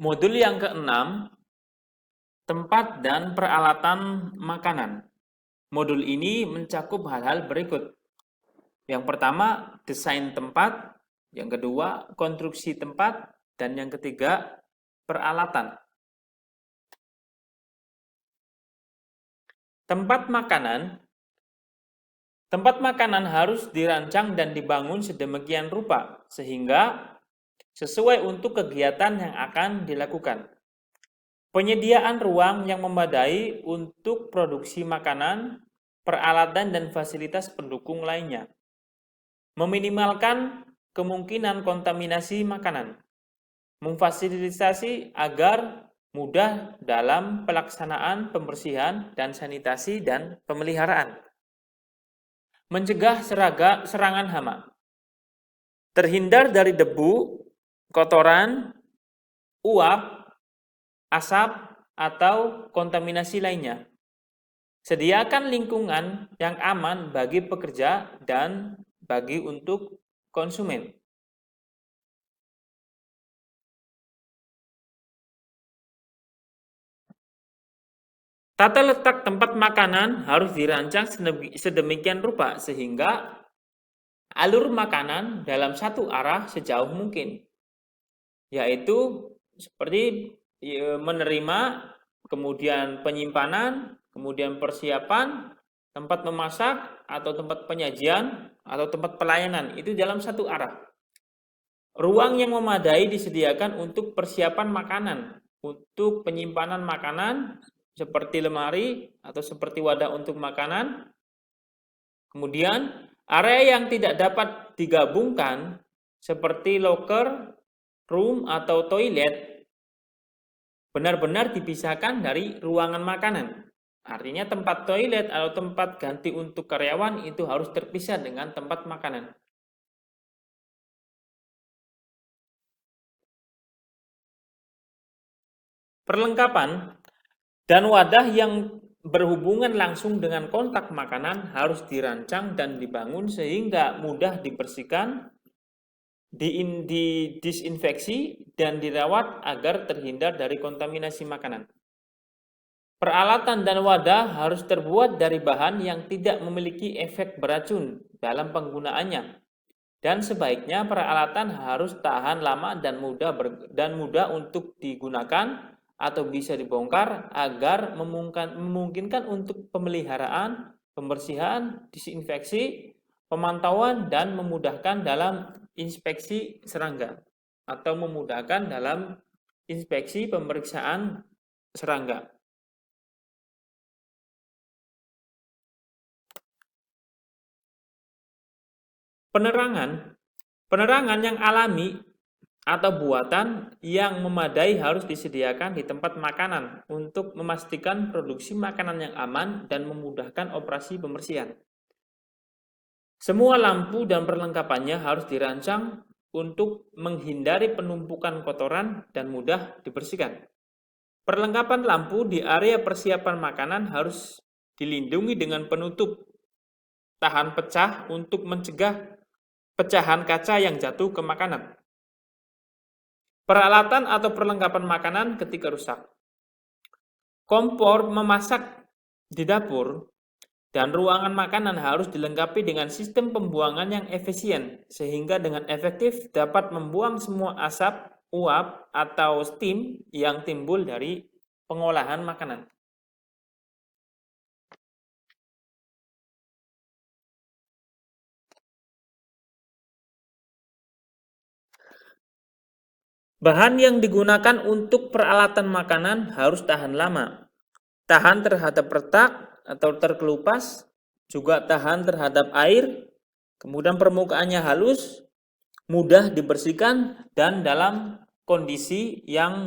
Modul yang keenam, tempat dan peralatan makanan. Modul ini mencakup hal-hal berikut. Yang pertama, desain tempat. Yang kedua, konstruksi tempat. Dan yang ketiga, peralatan. Tempat makanan. Tempat makanan harus dirancang dan dibangun sedemikian rupa sehingga sesuai untuk kegiatan yang akan dilakukan. Penyediaan ruang yang memadai untuk produksi makanan, peralatan dan fasilitas pendukung lainnya. Meminimalkan kemungkinan kontaminasi makanan. Memfasilitasi agar mudah dalam pelaksanaan pembersihan dan sanitasi dan pemeliharaan. Mencegah serangan hama. Terhindar dari debu, kotoran, uap, asap, atau kontaminasi lainnya. Sediakan lingkungan yang aman bagi pekerja dan bagi untuk konsumen. Tata letak tempat makanan harus dirancang sedemikian rupa sehingga alur makanan dalam satu arah sejauh mungkin, yaitu seperti menerima, kemudian penyimpanan, kemudian persiapan, tempat memasak, atau tempat penyajian, atau tempat pelayanan, itu dalam satu arah. Ruang yang memadai disediakan untuk persiapan makanan, untuk penyimpanan makanan, seperti lemari atau seperti wadah untuk makanan. Kemudian area yang tidak dapat digabungkan seperti locker, room atau toilet benar-benar dipisahkan dari ruangan makanan. Artinya tempat toilet atau tempat ganti untuk karyawan itu harus terpisah dengan tempat makanan. Perlengkapan dan wadah yang berhubungan langsung dengan kontak makanan harus dirancang dan dibangun sehingga mudah dibersihkan, didisinfeksi, dan dirawat agar terhindar dari kontaminasi makanan. Peralatan dan wadah harus terbuat dari bahan yang tidak memiliki efek beracun dalam penggunaannya. Dan sebaiknya peralatan harus tahan lama dan mudah untuk digunakan atau bisa dibongkar agar memungkinkan untuk pemeliharaan, pembersihan, disinfeksi, pemantauan, dan memudahkan dalam inspeksi serangga atau memudahkan dalam inspeksi pemeriksaan serangga. Penerangan yang alami atau buatan yang memadai harus disediakan di tempat makanan untuk memastikan produksi makanan yang aman dan memudahkan operasi pembersihan. Semua lampu dan perlengkapannya harus dirancang untuk menghindari penumpukan kotoran dan mudah dibersihkan. Perlengkapan lampu di area persiapan makanan harus dilindungi dengan penutup tahan pecah untuk mencegah pecahan kaca yang jatuh ke makanan. Peralatan atau perlengkapan makanan ketika rusak. Kompor memasak di dapur dan ruangan makanan harus dilengkapi dengan sistem pembuangan yang efisien sehingga dengan efektif dapat membuang semua asap, uap, atau steam yang timbul dari pengolahan makanan. Bahan yang digunakan untuk peralatan makanan harus tahan lama, tahan terhadap retak atau terkelupas, juga tahan terhadap air, kemudian permukaannya halus, mudah dibersihkan, dan dalam kondisi yang